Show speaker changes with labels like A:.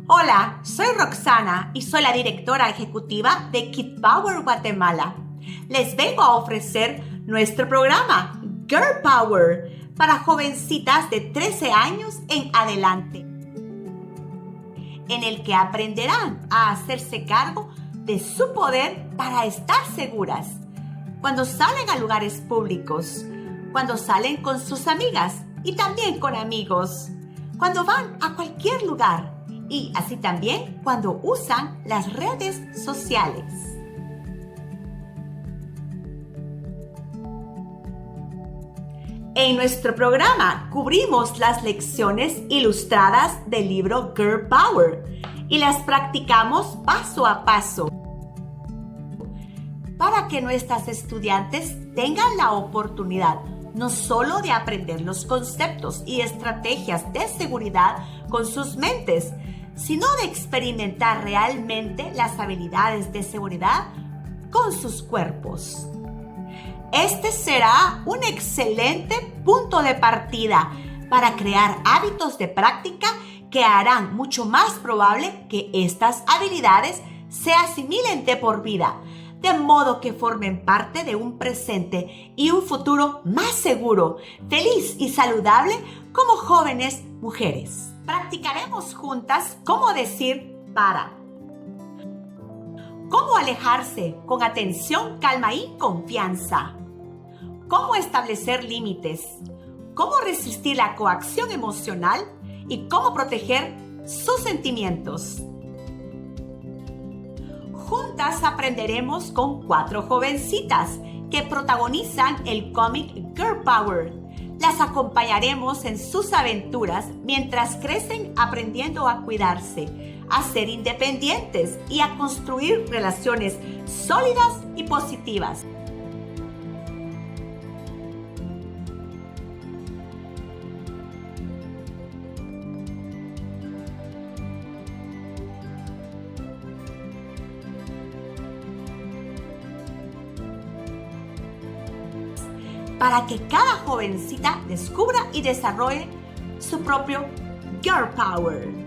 A: Hola, soy Roxana y soy la directora ejecutiva de Kid Power Guatemala. Les vengo a ofrecer nuestro programa Girl Power para jovencitas de 13 años en adelante, en el que aprenderán a hacerse cargo de su poder para estar seguras cuando salen a lugares públicos, cuando salen con sus amigas y también con amigos, cuando van a cualquier lugar y así también cuando usan las redes sociales. En nuestro programa cubrimos las lecciones ilustradas del libro Girl Power y las practicamos paso a paso para que nuestras estudiantes tengan la oportunidad no solo de aprender los conceptos y estrategias de seguridad con sus mentes, sino de experimentar realmente las habilidades de seguridad con sus cuerpos. Este será un excelente punto de partida para crear hábitos de práctica que harán mucho más probable que estas habilidades se asimilen de por vida, de modo que formen parte de un presente y un futuro más seguro, feliz y saludable como jóvenes mujeres. Practicaremos juntas cómo decir para, cómo alejarse con atención, calma y confianza, cómo establecer límites, cómo resistir la coacción emocional y cómo proteger sus sentimientos. Juntas aprenderemos con 4 jovencitas que protagonizan el cómic Girl Power. Las acompañaremos en sus aventuras mientras crecen aprendiendo a cuidarse, a ser independientes y a construir relaciones sólidas y positivas. Para que cada jovencita descubra y desarrolle su propio Girl Power.